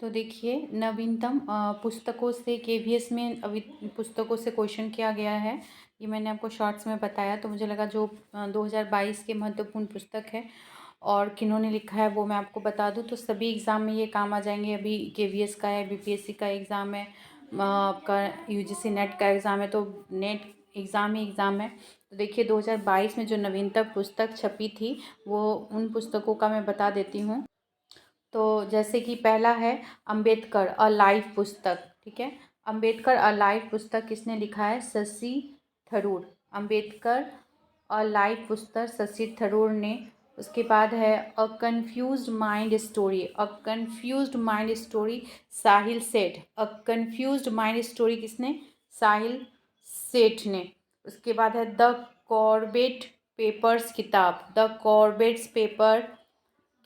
तो देखिए नवीनतम पुस्तकों से केवीएस में अभी पुस्तकों से क्वेश्चन किया गया है। ये मैंने आपको शॉर्ट्स में बताया, तो मुझे लगा जो 2022 के महत्वपूर्ण पुस्तक है और किन्होंने लिखा है वो मैं आपको बता दूं, तो सभी एग्ज़ाम में ये काम आ जाएंगे। अभी केवीएस का है, बीपीएससी का एग्ज़ाम है, आपका यूजीसी नेट का एग्ज़ाम है, तो नेट एग्ज़ाम ही एग्ज़ाम है। तो देखिए 2022 में जो नवीनतम पुस्तक छपी थी वो उन पुस्तकों का मैं बता देती हूँ। तो जैसे कि पहला है अंबेडकर अ लाइफ पुस्तक, ठीक है। अंबेडकर अ लाइफ पुस्तक किसने लिखा है? शशि थरूर। अंबेडकर अ लाइफ पुस्तक शशि थरूर ने। उसके बाद है अ कंफ्यूज्ड माइंड स्टोरी, अ कंफ्यूज्ड माइंड स्टोरी साहिल सेठ। अ कंफ्यूज्ड माइंड स्टोरी किसने? साहिल सेठ ने। उसके बाद है द कॉर्बेट पेपर्स किताब, द कॉर्बेट्स पेपर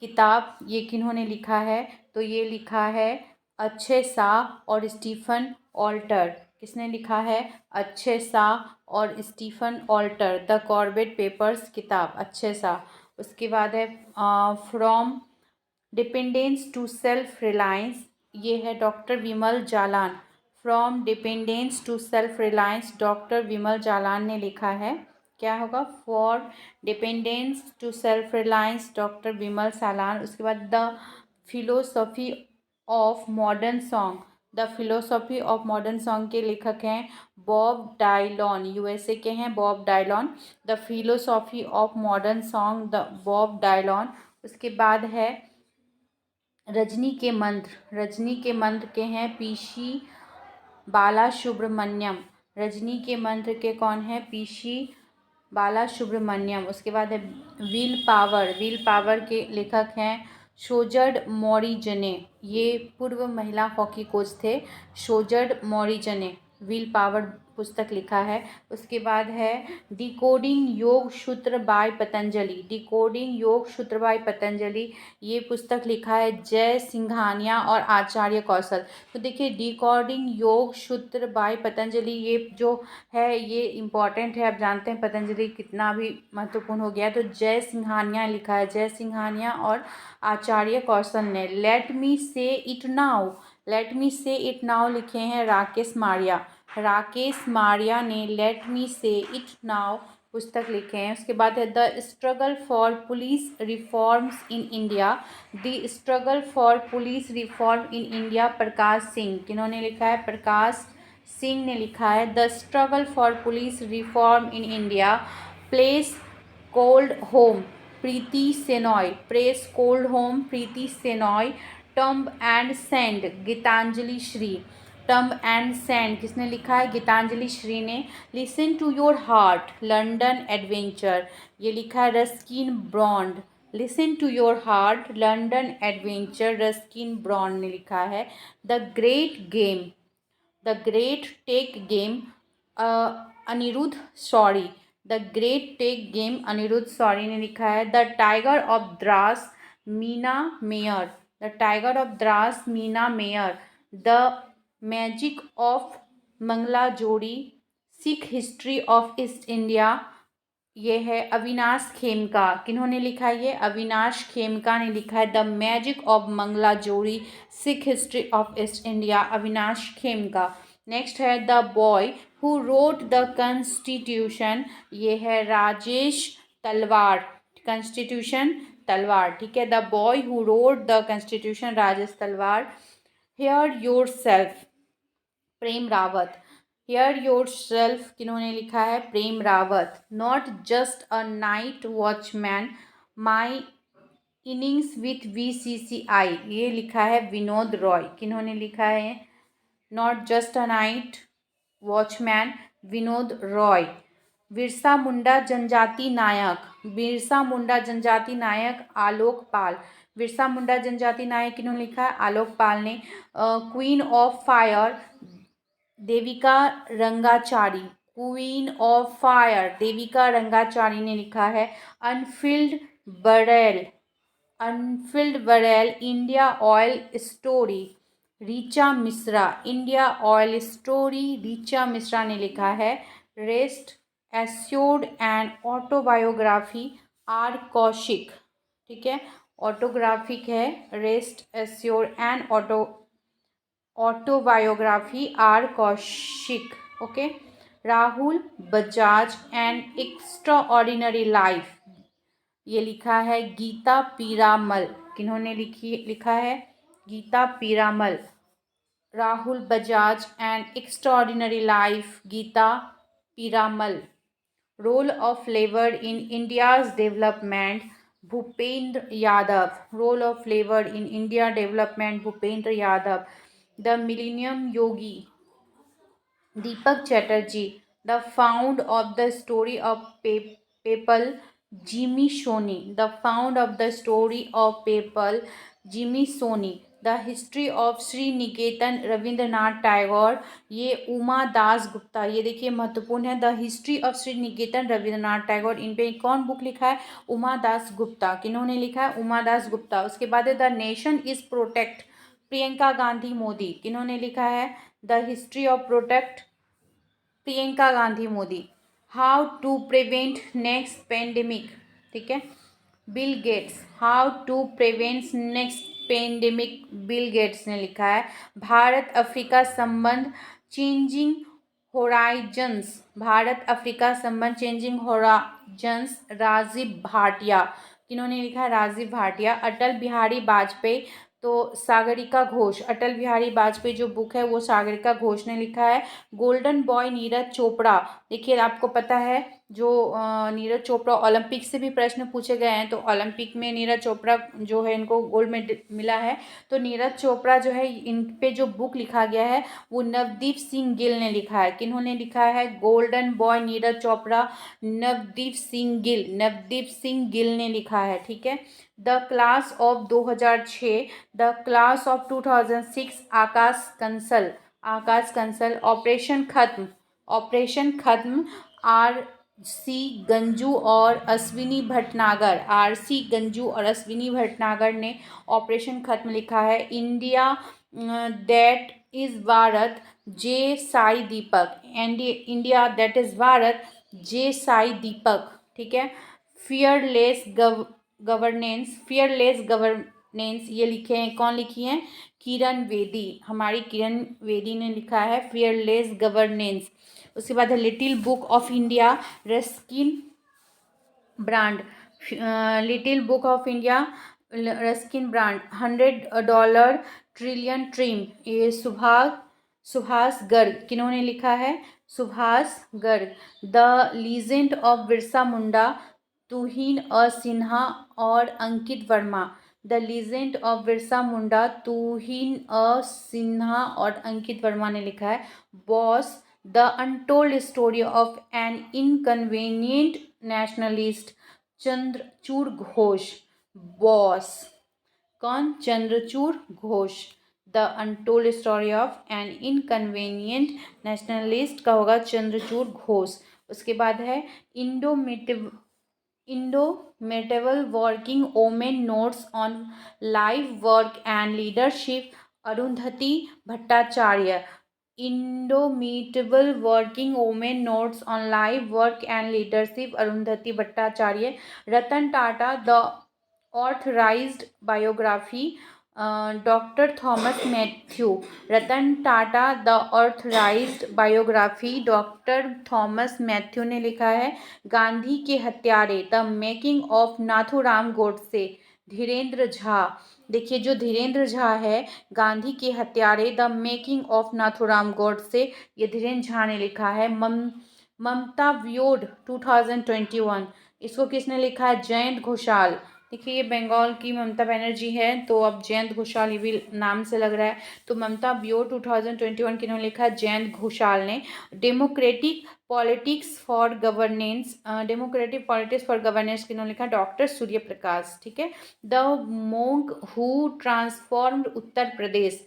किताब ये किन्होंने लिखा है? तो ये लिखा है अक्षय शाह और स्टीफन ऑल्टर। किसने लिखा है? अक्षय शाह और Stephen Alter. The Corbett papers किताब अक्षय शाह। उसके बाद है from dependence to self reliance, ये है doctor Vimal Jalan. From dependence to self reliance doctor Vimal Jalan ने लिखा है। क्या होगा? For dependence to self reliance doctor Vimal Jalan. उसके बाद the philosophy of modern song, the philosophy of modern song के लेखक हैं बॉब डायलॉन, यूएसए के हैं Bob Dylan. The philosophy of modern song the Bob Dylan. उसके बाद है रजनी के मंत्र, रजनी के मंत्र के हैं पीसी बाला सुब्रमण्यम। रजनी के मंत्र के कौन है? पीसी बाला सुब्रमण्यम। उसके बाद है विल पावर, विल पावर के लेखक हैं शोजर्ड मॉरिजने। ये पूर्व महिला हॉकी कोच थे शोजर्ड मॉरिजने। विल पावर पुस्तक लिखा है। उसके बाद है डिकोडिंग योग सूत्र बाय पतंजलि, डिकोडिंग योग सूत्र बाय पतंजलि। ये पुस्तक लिखा है जय सिंघानिया और आचार्य कौशल। तो देखिए डिकोडिंग योग सूत्र बाय पतंजलि ये जो है ये इम्पॉर्टेंट है। आप जानते हैं पतंजलि कितना भी महत्वपूर्ण हो गया है। तो जय सिंघानिया लिखा है, जय सिंघानिया और आचार्य कौशल ने। लेट मी से इट नाउ, लेट मी से इट नाउ लिखे हैं राकेश मारिया। राकेश मारिया ने लेट मी से इट नाउ पुस्तक लिखे हैं। उसके बाद है the struggle for police reforms in India, the struggle for police reform in India Prakash Singh. किन्होंने लिखा है? प्रकाश सिंह ने लिखा है। The struggle for police reform in India, place called home Preeti Shenoy, press called home Preeti Shenoy. Tomb and sand Geetanjali Shree, tomb and sand किसने लिखा है? गीतांजलि श्री ने। Listen to your heart London adventure, ये लिखा है Ruskin brand. Listen to your heart London adventure Ruskin Bond ने लिखा है। The great game, the great tech game Anirudh Shourie, the great tech game Anirudh Shourie ने लिखा है। The tiger of Dras Meena Mayer, the tiger of Dras Meena Mayer. The magic of Mangalajodi, Sikh history of East India, ये है अविनाश खेमका। किन्होंने लिखा है? ये अविनाश खेमका ने लिखा है। The magic of Mangalajodi, Sikh history of East India, Avinash Khemka. Next है the boy who wrote the constitution, ये है राजेश तलवार। कॉन्स्टिट्यूशन तलवार, ठीक है। The boy who wrote the constitution Rajesh Talwar. Hear yourself Prem Rawat, hear yourself किन्होंने लिखा है? Prem Rawat. Not just a night watchman, my innings with VCCI, ये लिखा है विनोद रॉय। किन्होंने लिखा है? Not just a night watchman, Vinod Roy. Birsa Munda जनजाति नायक, बिरसा मुंडा जनजाति नायक आलोक पाल। बिरसा मुंडा जनजाति नायक किन्होंने लिखा है? आलोक पाल ने। Queen of Fire Devika Rangachari, Queen of Fire Devika Rangachari ने लिखा है। Unfilled Barrel, Unfilled Barrel India Oil Story Richa Mishra, India Oil Story Richa Mishra ने लिखा है। Rest assured and autobiography R Kaushik, ठीक है। ऑटोग्राफिक है rest assured and auto autobiography R Kaushik, okay. Rahul Bajaj and extra ordinary life, ये लिखा है गीता पीरामल। किन्होंने लिखा है? Gita Piramal. Rahul Bajaj and extraordinary life, Gita Piramal. Role of labour in India's development, Bhupender Yadav. Role of labour in India development, Bhupender Yadav. The millennium yogi, Deepak Chatterjee. The found of the story of PayPal, Jimmy Soni. The found of the story of PayPal, Jimmy Soni. The history of Sriniketan, Rabindranath Tagore. ये उमा दास गुप्ता, ये देखिए महत्वपूर्ण है। The history of Sriniketan, Rabindranath Tagore. इन पे कौन book लिखा है? उमा दास गुप्ता। किन्होंने लिखा है? उमा दास गुप्ता। उसके बाद है the nation is protect, Priyanka Gandhi Modi. किन्होंने लिखा है? The history of protect, Priyanka Gandhi Modi. How to prevent next pandemic, ठीक है, Bill Gates. How to prevent next pandemic, Bill Gates ने लिखा है। भारत अफ्रीका संबंध, चेंजिंग होराइजन्स। भारत अफ्रीका संबंध, चेंजिंग होराइजन्स, राजीव भाटिया। किन्होंने लिखा है? राजीव भाटिया। अटल बिहारी वाजपेयी, तो सागरिका घोष। अटल बिहारी वाजपेयी जो बुक है वो सागरिका घोष ने लिखा है। गोल्डन बॉय नीरज चोपड़ा, देखिए आपको पता है जो नीरज चोपड़ा, ओलंपिक से भी प्रश्न पूछे गए हैं, तो ओलंपिक में नीरज चोपड़ा जो है इनको गोल्ड मेडल मिला है। तो नीरज चोपड़ा जो है, इन पे जो बुक लिखा गया है वो नवदीप सिंह गिल ने लिखा है। किन्होंने लिखा है? Golden boy Neeraj Chopra, Navdeep Singh Gill. नवदीप सिंह गिल ने लिखा है, ठीक है। The class of 2006, the class of 2006, Akash Kansal. Akash Kansal. Operation Khatma, operation Khatma, R C Ganjoo और अश्विनी भटनागर। आर सी गंजू और अश्विनी भटनागर ने ऑपरेशन खत्म लिखा है। India that is Bharat, J Sai Deepak. India that is Bharat, J Sai Deepak, ठीक है। फियरलेस गवर्नेंस, फियरलेस गवर्नेंस, ये लिखे हैं, कौन लिखी हैं? किरण बेदी, हमारी किरण बेदी ने लिखा है फियरलेस गवर्नेंस। उसके बाद है little book of India, Ruskin Bond. Little book of India, Ruskin Bond. $100 trillion dream, ये सुभाष गर्ग। किन्होंने लिखा है? Subhash Garg. The legend of Birsa Munda, Tuhin Sinha और Ankit Verma. The legend of Birsa Munda, Tuhin Sinha और अंकित वर्मा ने लिखा है। Bose, the untold story of an inconvenient nationalist, Chandrachur Ghosh. Bose, कौन? Chandrachur Ghosh. The untold story of an inconvenient nationalist का होगा चंद्रचूड़ घोष। उसके बाद है indomitable working women, notes on life work and leadership, Arundhati Bhattacharya. Indomitable working women, notes on life work and leadership, Arundhati Bhattacharya. Ratan Tata, the authorised biography, doctor Thomas Mathew. Ratan Tata, the authorised biography, doctor Thomas Mathew ने लिखा है। गांधी के हत्यारे, the making of Nathuram Godse, Dhirendra Jha. देखिए जो धीरेन्द्र झा है, गांधी के हत्यारे, the making of Nathuram Godse, ये धीरेन्द्र झा ने लिखा है। ममता व्योड 2021, इसको किसने लिखा है? जयंत घोषाल। देखिए ये बंगाल की ममता बनर्जी है, तो अब जयंत घोषाल ये भी नाम से लग रहा है, तो ममता व्योड 2021 किन्होंने लिखा है? जयंत घोषाल ने। Democratic politics for governance, democratic politics for governance किन्होंने लिखा? डॉक्टर सूर्य प्रकाश, ठीक है। The monk who transformed Uttar Pradesh,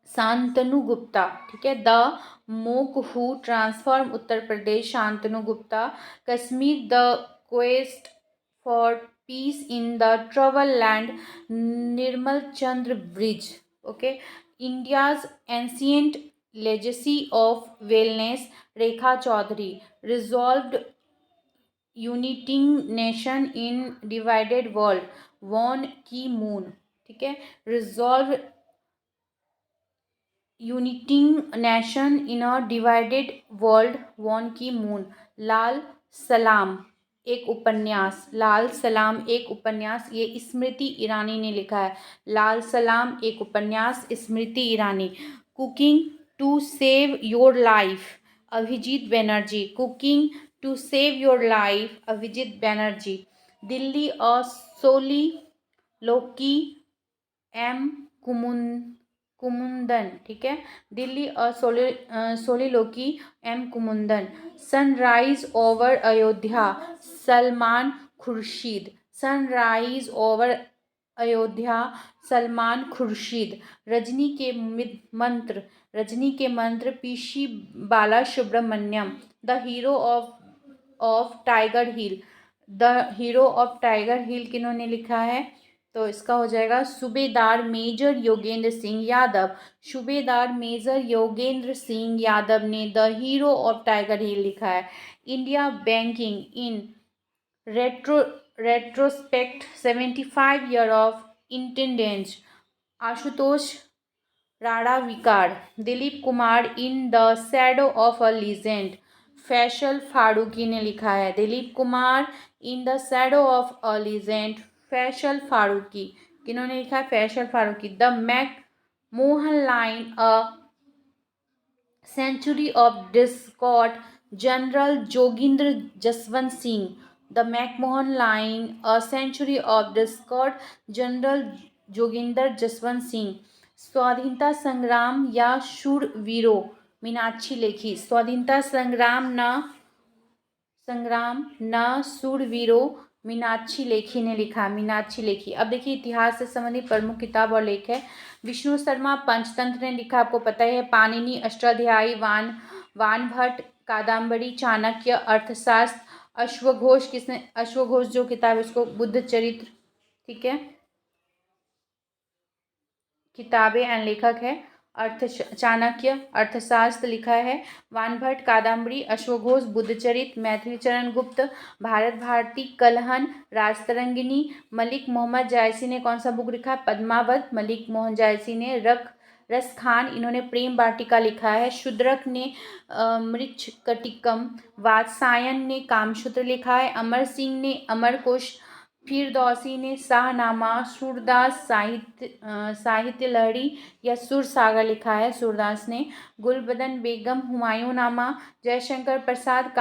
Shantanu Gupta, ठीक है। The monk who transform Uttar Pradesh, Shantanu Gupta. Kashmir, the quest for peace in the trouble land, Nirmal Chandra Brij, okay. India's ancient legacy of wellness, Rekha Chaudhari. Resolved uniting nation in divided world, Ban Ki Moon, ठीक है। Resolve uniting nation in a divided world Ban Ki Moon. Lal Salaam एक उपन्यास, लाल सलाम एक उपन्यास, ये स्मृति ईरानी ने लिखा है। लाल सलाम एक उपन्यास, Smriti Irani. Cooking to save your life, Abhijit Banerjee. Cooking to save your life, Abhijit Banerjee. Delhi a soliloquy, M Kumundan. ठीक है, Delhi soliloquy, M Kumundan. Sunrise over Ayodhya, Salman Khurshid. Sunrise over Ayodhya, Salman Khurshid. Rajni ke Mantra, PC Bala Subramaniam. The hero of Tiger Hill, the hero of Tiger Hill किन्होंने लिखा है? तो इसका हो जाएगा सूबेदार मेजर योगेंद्र सिंह यादव। सूबेदार मेजर योगेंद्र सिंह यादव ने the hero of Tiger Hill लिखा है। India banking in retrospect 75 year of independence, Ashutosh Ranavikar. Dilip Kumar in the shadow of a legend, Faisal Farooqui ने लिखा है। Dilip Kumar in the shadow of a legend, Faisal Farooqui. किन्होंने लिखा है? Faisal Farooqui. The McMahon line, a century of discord, general Joginder Jaswant Singh. The McMahon line, a century of discord, general Joginder Jaswant Singh. स्वाधीनता संग्राम या शूरवीरों, मीनाक्षी लेखी। स्वाधीनता संग्राम न शूरवीरों, मीनाक्षी लेखी ने लिखा। मीनाक्षी लेखी। अब देखिए इतिहास से संबंधित प्रमुख किताब और लेख है। विष्णु शर्मा पंचतंत्र ने लिखा, आपको पता है। पाणिनि अष्टाध्यायी, वानभट्ट कादम्बरी, चाणक्य अर्थशास्त्र। अश्वघोष अश्वघोष जो किताब है उसको बुद्ध चरित्र। ठीक है, किताबें एंड लेखक है। चाणक्य अर्थशास्त्र लिखा है। वानभट्ट कादम्बरी, अश्वघोष बुद्धचरित, मैथिली चरण गुप्त भारत भारती, कलहन राजतरंगिणी। मलिक मोहम्मद जायसी ने कौन सा बुक लिखा? पद्मावत। मलिक मोहन जायसी ने। रस खान, इन्होंने प्रेम वाटिका लिखा है। शूद्रक ने मृच्छकटिकम। वात्सायन ने कामसूत्र लिखा है। अमर सिंह ने अमरकोश। फिरदौसी ने शाहनामा। सूरदास साहित्य लहरी या सुर सागर लिखा है। सूरदास ने। गुलबदन बेगम हुमायूं नामा। जयशंकर प्रसाद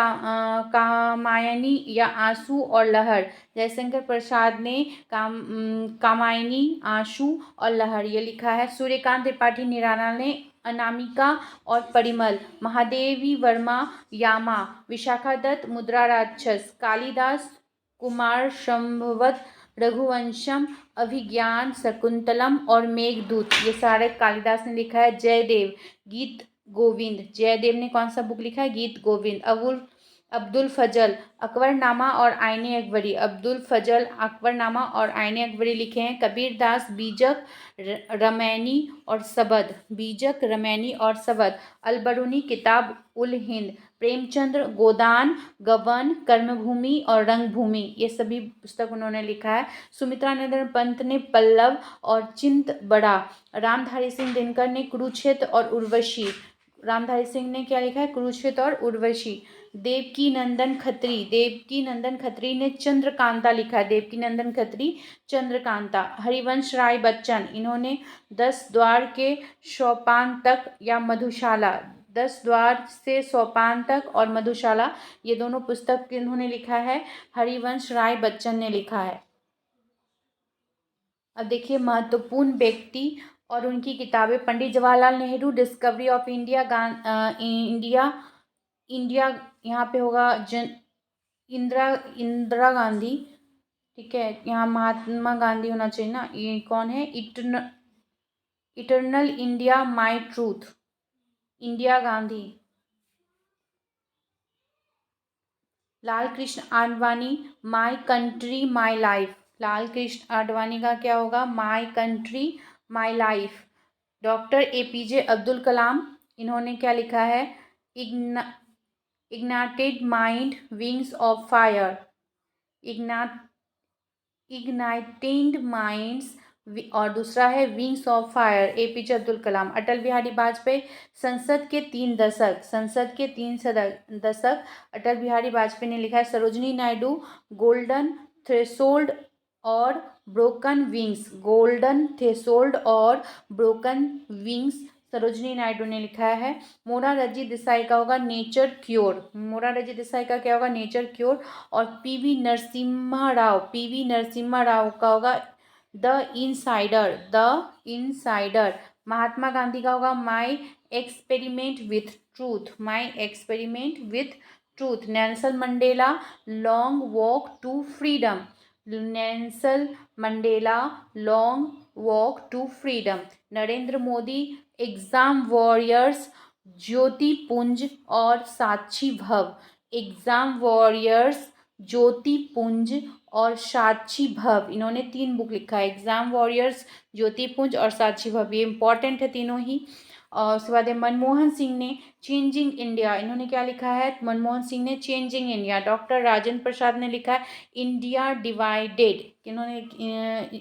कामायनी या आंसू और लहर। जयशंकर प्रसाद ने कामायनी, आंसू और लहर ये लिखा है। सूर्यकांत त्रिपाठी निराला ने अनामिका और परिमल। महादेवी वर्मा यामा। विशाखा दत्त मुद्रा राक्षस। कालिदास कुमार संभवत रघुवंशम, अभिज्ञान शकुंतलम और मेघदूत, ये सारे कालिदास ने लिखा है। जयदेव गीत गोविंद। जयदेव ने कौन सा बुक लिखा है? गीत गोविंद। अब्दुल फजल अकबरनामा और आईने अकबरी। अब्दुल फजल अकबरनामा और आईने अकबरी लिखे हैं। कबीर दास बीजक रमैनी और सबद। बीजक रमैनी और सबद। अलबरूनी किताब उल हिंद। प्रेमचंद्र गोदान, गबन, कर्मभूमि और रंगभूमि, ये सभी पुस्तक उन्होंने लिखा है। सुमित्रा नंदन पंत ने पल्लव और चिंत बड़ा। रामधारी सिंह दिनकर ने कुरुक्षेत्र और उर्वशी। रामधारी सिंह ने क्या लिखा है? कुरुक्षेत्र और उर्वशी। देवकी नंदन खत्री ने चंद्रकांता लिखा है। देवकी नंदन खत्री, चंद्रकांता। हरिवंश राय बच्चन, इन्होंने 10 द्वार के सोपान तक या मधुशाला, 10 द्वार से सोपान तक और मधुशाला, ये दोनों पुस्तक इन्होंने लिखा है। हरिवंश राय बच्चन ने लिखा है। अब देखिए महत्वपूर्ण व्यक्ति और उनकी किताबें। Pandit Jawaharlal Nehru, Discovery of India. India यहाँ पे होगा इंदिरा गांधी। ठीक है, यहाँ महात्मा गांधी होना चाहिए ना। ये कौन है? Eternal India my truth, Indira Gandhi. Lal Krishna Advani, my country my life. Lal Krishna Advani का क्या होगा? My country my life. Doctor APJ Abdul Kalam, इन्होंने क्या लिखा है? Ignited mind, wings of fire. Ignited minds, और दूसरा है wings of fire, APJ Abdul Kalam. Atal Bihari Vajpayee, संसद के 3 दशक, संसद के 3 दशक अटल बिहारी वाजपेयी ने लिखा है। सरोजनी नायडू, गोल्डन थ्रेशोल्ड और ब्रोकन विंग्स, गोल्डन थ्रेशोल्ड और ब्रोकन विंग्स सरोजनी नायडू ने लिखा है। मोरारजी देसाई का होगा नेचर क्योर, मोरारजी देसाई का क्या होगा, नेचर क्योर। और पीवी नरसिम्हा राव, पीवी नरसिम्हा राव का होगा the insider, the insider. Mahatma Gandhi का होगा my experiment with truth, my experiment with truth. Nelson Mandela, long walk to freedom, Nelson Mandela, long walk to freedom. Narendra Modi, exam warriors, Jyoti Punj और साक्षी भव, एग्जाम वॉरियर्स, ज्योति पुंज और साक्षी भव। इन्होंने 3 बुक लिखा है, एग्जाम वॉरियर्स, ज्योति पुंज और साक्षी भव। ये इंपॉर्टेंट है तीनों ही। और उसके बाद मनमोहन सिंह ने चेंजिंग इंडिया, इन्होंने क्या लिखा है, मनमोहन सिंह ने changing India. Doctor Rajendra Prasad ने लिखा है इंडिया डिवाइडेड, इन्होंने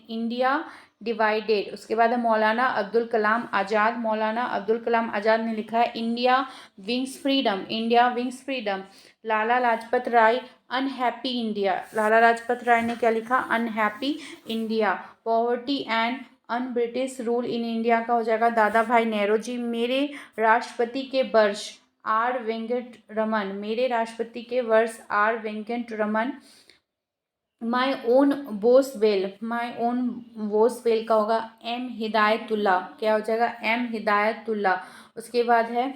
इंडिया डिवाइडेड। उसके बाद है मौलाना अब्दुल कलाम आज़ाद, मौलाना अब्दुल कलाम आज़ाद ने लिखा है India wings freedom, India wings freedom. Lala Lajpat Rai, unhappy India, Lala Lajpat Rai ने क्या लिखा, unhappy India. Poverty and un British rule in India का हो जाएगा दादा भाई नेहरू जी। मेरे राष्ट्रपति के वर्ष आर वेंकट रमन, मेरे राष्ट्रपति के वर्ष R Venkataraman. My own Boswell, my own Boswell का होगा एम हिदायतुल्ला, क्या हो जाएगा, एम हिदायतुल्ला। उसके बाद है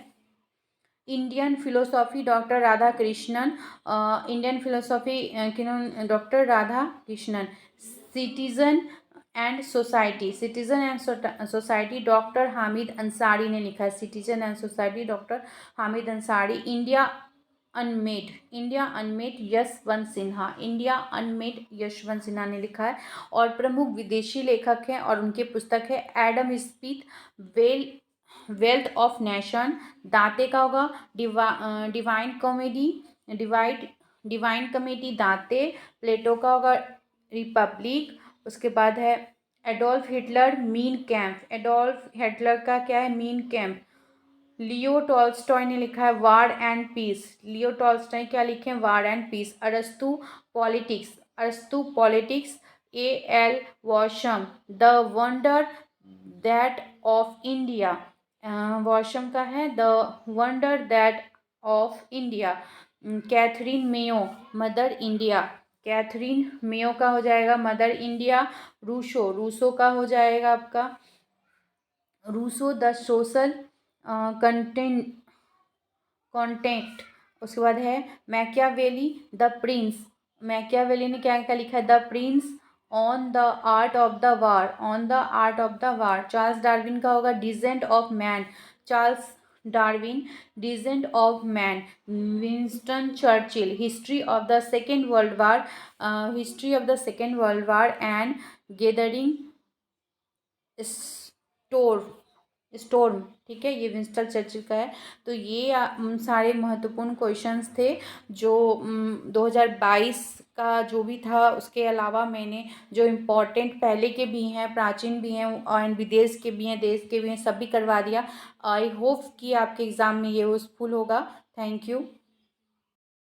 Indian philosophy, doctor Radha Krishnan, Indian philosophy doctor Radha Krishnan. Citizen and society, citizen and society doctor Hamid Ansari ने लिखा है, citizen and society doctor Hamid Ansari. India Unmade, India Unmade Yashwant Sinha, India Unmade Yashwant Sinha ने लिखा है। और प्रमुख विदेशी लेखक हैं और उनकी पुस्तक है Adam Smith, wealth of nation. दांते का होगा डिवाइन कॉमेडी, डिवाइन कमेडी दांते। प्लेटो का होगा रिपब्लिक। उसके बाद है Adolf Hitler, mean camp, Adolf Hitler का क्या है, मीन कैम्प। लियो टॉल्स्टॉय ने लिखा है war and peace, Leo Tolstoy क्या लिखे हैं, वार एंड पीस। अरस्तु पॉलिटिक्स, अरस्तु politics. A L Basham, the wonder that of India, Basham का है the wonder that of India. Katherine Mayo, Mother India, Katherine Mayo का हो जाएगा मदर इंडिया। रूसो, रूसो का हो जाएगा आपका रूसो द सोशल कॉन्टेक्ट। उसके बाद है मैकियावेली, द प्रिंस, मैकियावेली ने क्या क्या लिखा है, the Prince on the art of the war, on the art of the war. Charles Darwin का होगा descent of man, Charles Darwin, descent of man. Winston Churchill, history of the second world war, history of the second world war and gathering storm, ठीक है, ये Winston Churchill का है। तो ये सारे महत्वपूर्ण क्वेश्चंस थे जो 2022 का जो भी था। उसके अलावा मैंने जो इम्पोर्टेंट पहले के भी हैं, प्राचीन भी हैं और विदेश के भी हैं, देश के भी हैं, सब भी करवा दिया। आई होप कि आपके एग्ज़ाम में ये यूज़फुल होगा। Thank you.